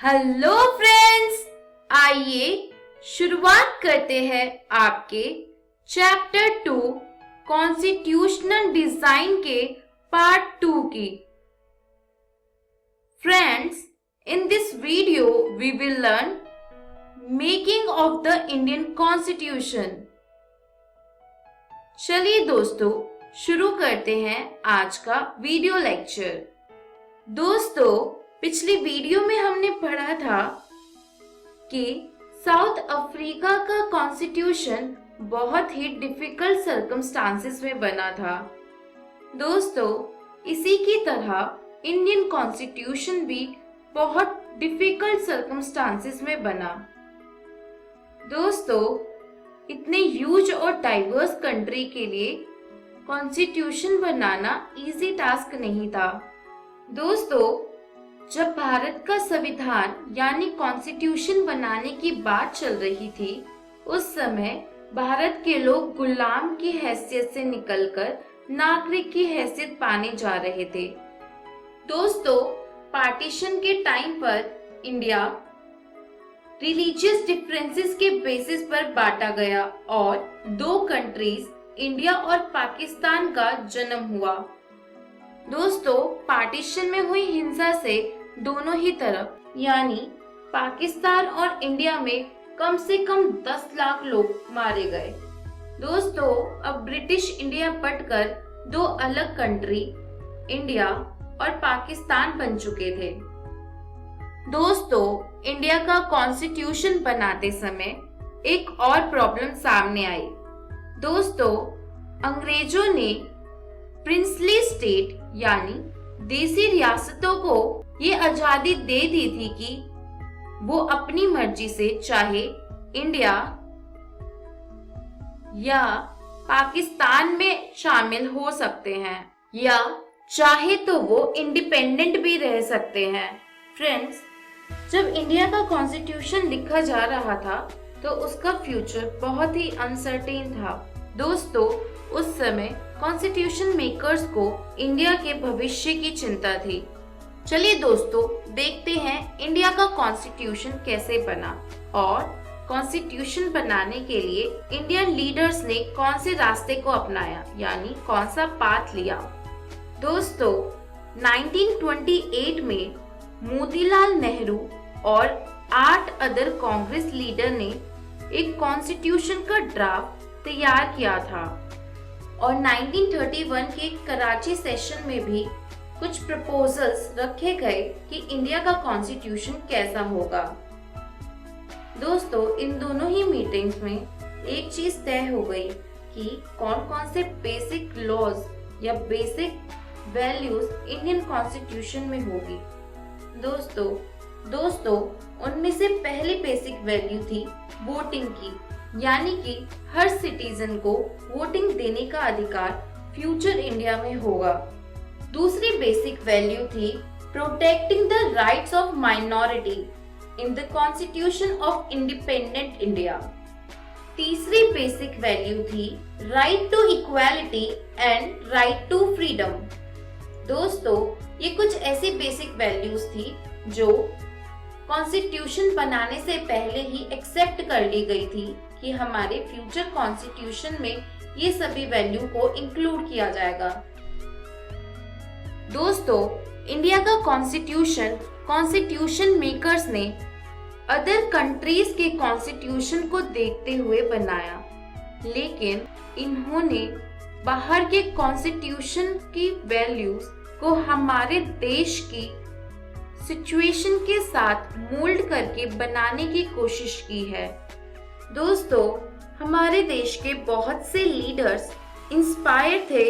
Hello friends, आइए शुरुआत करते हैं आपके चैप्टर 2 कॉन्स्टिट्यूशनल डिजाइन के पार्ट 2 की। Friends, in this video we will learn making of the Indian Constitution। चलिए दोस्तों शुरू करते हैं आज का वीडियो लेक्चर। दोस्तों, पिछली वीडियो में हमने पढ़ा था कि साउथ अफ्रीका का कॉन्स्टिट्यूशन बहुत ही डिफिकल्ट सर्कमस्टांसेस में बना था। दोस्तों, इसी की तरह इंडियन कॉन्स्टिट्यूशन भी बहुत डिफिकल्ट सर्कमस्टांसेस में बना। दोस्तों, इतने ह्यूज और डाइवर्स कंट्री के लिए कॉन्स्टिट्यूशन बनाना इजी टास्क नहीं था। दोस्तों, जब भारत का संविधान यानी कॉन्स्टिट्यूशन बनाने की बात चल रही थी, उस समय भारत के लोग गुलाम की हैसियत से निकलकर नागरिक की हैसियत पाने जा रहे थे। दोस्तों, पार्टीशन के टाइम पर इंडिया रिलीजियस डिफरेंसेस के बेसिस पर बांटा गया और दो कंट्रीज इंडिया और पाकिस्तान का जन्म हुआ। दोस्तों, पार्टीशन में हुई हिंसा से दोनों ही तरफ यानी पाकिस्तान और इंडिया में कम से कम 10 लाख लोग मारे गए। दोस्तों, अब ब्रिटिश इंडिया बंटकर दो अलग कंट्री इंडिया और पाकिस्तान बन चुके थे। दोस्तों, इंडिया का कॉन्स्टिट्यूशन बनाते समय एक और प्रॉब्लम सामने आई। दोस्तों, अंग्रेजों ने प्रिंसली स्टेट यानी देसी रियासतों को ये आजादी दे दी थी कि वो अपनी मर्जी से चाहे इंडिया या पाकिस्तान में शामिल हो सकते हैं या चाहे तो वो इंडिपेंडेंट भी रह सकते हैं। फ्रेंड्स, जब इंडिया का कॉन्स्टिट्यूशन लिखा जा रहा था तो उसका फ्यूचर बहुत ही अनसर्टेन था। दोस्तों, उस समय कॉन्स्टिट्यूशन मेकर्स को इंडिया के भविष्य की चिंता थी। चलिए दोस्तों, देखते हैं इंडिया का कॉन्स्टिट्यूशन कैसे बना और कॉन्स्टिट्यूशन बनाने के लिए इंडियन लीडर्स ने कौन से रास्ते को अपनाया यानी कौन सा पाथ लिया। दोस्तों, 1928 में मोतीलाल नेहरू और 8 अदर कांग्रेस लीडर ने एक कॉन्स्टिट्यूशन का ड्राफ्ट तैयार किया था और 1931 के कराची सेशन में भी कुछ प्रपोजल्स रखे गए कि इंडिया का कॉन्स्टिट्यूशन कैसा होगा। दोस्तों, इन दोनों ही मीटिंग्स में एक चीज तय हो गई कि कौन कौन से बेसिक लॉज या बेसिक वैल्यूज इंडियन कॉन्स्टिट्यूशन में होगी। दोस्तों, उनमें से पहली बेसिक वैल्यू थी वोटिंग की, यानी कि हर सिटीजन को वोटिंग देने का अधिकार फ्यूचर इंडिया में होगा। दूसरी बेसिक वैल्यू थी protecting the rights of minority in the constitution of independent India. तीसरी बेसिक वैल्यू थी right to equality and right to freedom. दोस्तों, ये कुछ ऐसी बेसिक वैल्यूज थी जो कॉन्स्टिट्यूशन बनाने से पहले ही एक्सेप्ट कर ली गई थी कि हमारे फ्यूचर कॉन्स्टिट्यूशन में ये सभी वैल्यू को इंक्लूड किया जाएगा। दोस्तों, इंडिया का कॉन्स्टिट्यूशन मेकर्स ने अदर कंट्रीज के कॉन्स्टिट्यूशन को देखते हुए बनाया, लेकिन इन्होंने बाहर के कॉन्स्टिट्यूशन की वैल्यूज को हमारे देश की सिचुएशन के साथ मोल्ड करके बनाने की कोशिश की है। दोस्तों, हमारे देश के बहुत से लीडर्स इंस्पायर थे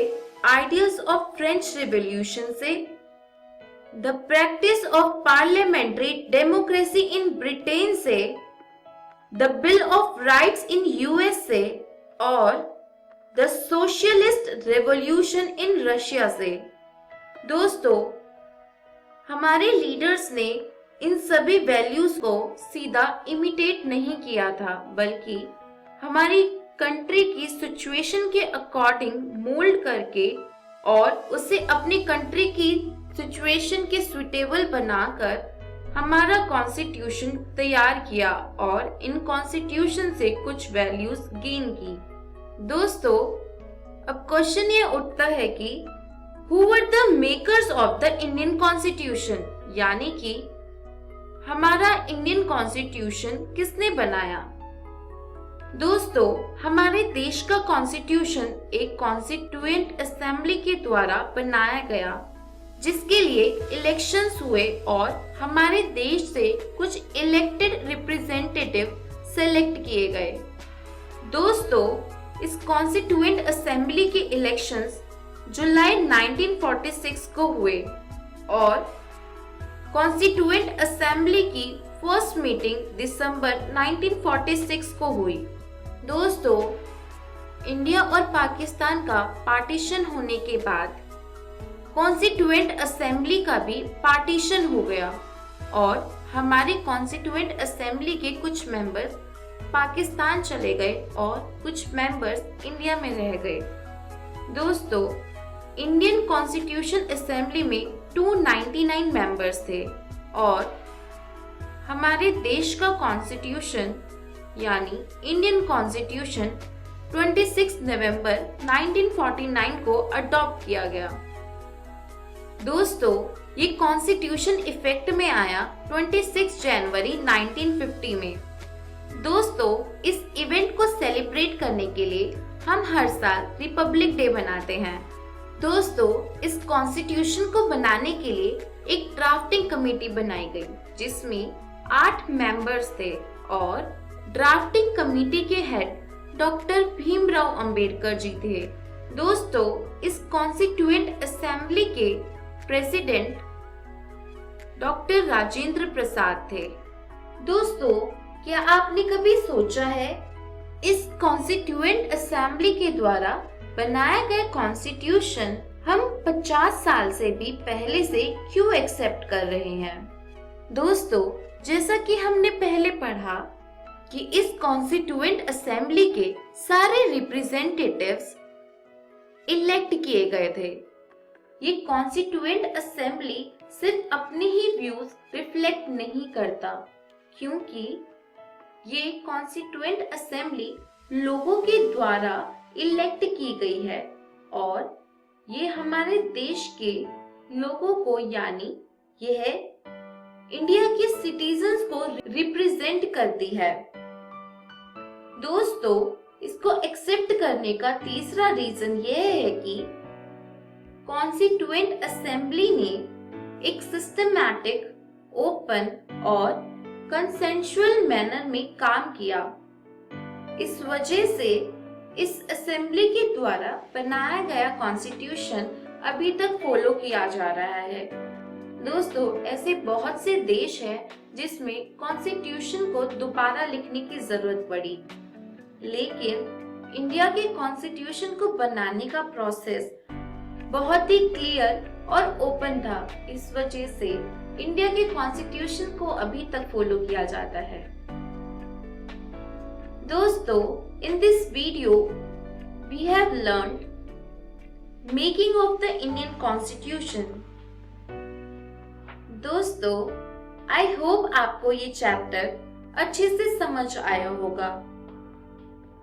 आइडियल्स ऑफ फ्रेंच रिवॉल्यूशन से, the practice of parliamentary democracy in Britain से, the bill of rights in US से और the socialist revolution in Russia से। दोस्तों, हमारे लीडर्स ने इन सभी वैल्यूज को सीधा इमिटेट नहीं किया था, बल्कि हमारी कंट्री की सिचुएशन के अकॉर्डिंग मोल्ड करके और उसे अपनी कंट्री की सिचुएशन के सुटेबल बनाकर हमारा कॉन्स्टिट्यूशन तैयार किया और इन कॉन्स्टिट्यूशन से कुछ वैल्यूज गेन की। दोस्तों, अब क्वेश्चन ये उठता है कि who were the makers of the Indian constitution, यानी कि हमारा इंडियन कॉन्स्टिट्यूशन किसने बनाया। दोस्तों, हमारे देश का कॉन्स्टिट्यूशन एक कॉन्स्टिट्यूएंट असेंबली के द्वारा बनाया गया, जिसके लिए इलेक्शंस हुए और हमारे देश से कुछ इलेक्टेड रिप्रेजेंटेटिव सेलेक्ट किए गए। दोस्तों, इस कॉन्स्टिट्यूएंट असेंबली के इलेक्शंस जुलाई 1946 को हुए और कॉन्स्टिट्यूएंट असेंबली की फर्स्ट मीटिंग दिसंबर 1946 को हुई। दोस्तों, इंडिया और पाकिस्तान का पार्टीशन होने के बाद कॉन्स्टिट्यूएंट असेंबली का भी पार्टीशन हो गया और हमारे कॉन्स्टिट्यूएंट असेंबली के कुछ मेंबर्स पाकिस्तान चले गए और कुछ मेंबर्स इंडिया में रह गए। दोस्तों, इंडियन कॉन्स्टिट्यूशन असेंबली में 299 मेंबर्स थे और हमारे देश का कॉन्स्टिट्यूशन यानी इंडियन कॉन्स्टिट्यूशन 26 नवंबर 1949 को अडॉप्ट किया गया। दोस्तों, ये कॉन्स्टिट्यूशन इफेक्ट में आया 26 जनवरी 1950 में। दोस्तों, इस इवेंट को सेलिब्रेट करने के लिए हम हर साल रिपब्लिक डे मनाते हैं। दोस्तों, इस कॉन्स्टिट्यूशन को बनाने के लिए एक ड्राफ्टिंग कमेटी बनाई गई, जिसमें 8 मेंबर्स थे और ड्राफ्टिंग कमेटी के हेड डॉक्टर भीमराव अंबेडकर जी थे। दोस्तों, इस कॉन्स्टिट्यूएंट असेंबली के प्रेसिडेंट डॉक्टर राजेंद्र प्रसाद थे। दोस्तों, क्या आपने कभी सोचा है इस कॉन्स्टिट्यूएंट असेंबली के द्वारा बनाया गया कॉन्स्टिट्यूशन हम 50 साल से भी पहले से क्यों एक्सेप्ट कर रहे हैं। दोस्तों, जैसा कि हमने पहले पढ़ा कि इस कॉन्स्टिट्यूएंट असेंबली के सारे रिप्रेजेंटेटिव्स इलेक्ट किए गए थे। ये कॉन्स्टिट्यूएंट असेंबली सिर्फ अपने ही व्यूज रिफ्लेक्ट नहीं करता, क्योंकि ये कॉन्स्टिट्यूएंट असेंबली लोगों के द्वारा इलेक्ट की गई है और ये हमारे देश के लोगों को यानी यह इंडिया के सिटीजन्स को रिप्रेजेंट करती है। दोस्तों, इसको एक्सेप्ट करने का तीसरा रीजन यह है कि कॉन्स्टिट्यूएंट असेंबली ने एक सिस्टमैटिक, ओपन और कंसेंशुअल मैनर में काम किया। इस वजह से इस असेंबली के द्वारा बनाया गया कॉन्स्टिट्यूशन अभी तक फॉलो किया जा रहा है। दोस्तों, ऐसे बहुत से देश हैं जिसमें कॉन्स्टिट्यूशन को दोबारा लिखने की जरूरत पड़ी, लेकिन इंडिया के कॉन्स्टिट्यूशन को बनाने का प्रोसेस बहुत ही क्लियर और ओपन था। इस वजह से इंडिया के कॉन्स्टिट्यूशन को अभी तक फॉलो किया जाता है। दोस्तों, in this video we have learned making of the Indian Constitution। दोस्तों, I hope आपको ये चैप्टर अच्छे से समझ आया होगा।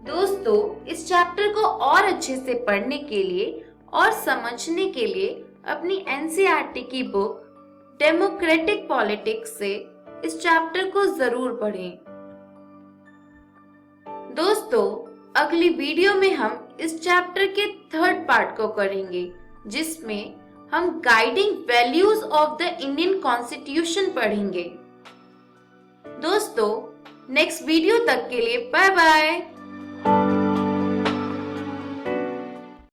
दोस्तों, इस चैप्टर को और अच्छे से पढ़ने के लिए और समझने के लिए अपनी NCERT की बुक डेमोक्रेटिक पॉलिटिक्स से इस चैप्टर को जरूर पढ़ें। दोस्तों, अगली वीडियो में हम इस चैप्टर के 3rd पार्ट को करेंगे, जिसमें हम guiding values of the Indian constitution पढ़ेंगे। दोस्तों, नेक्स्ट वीडियो तक के लिए बाय बाय।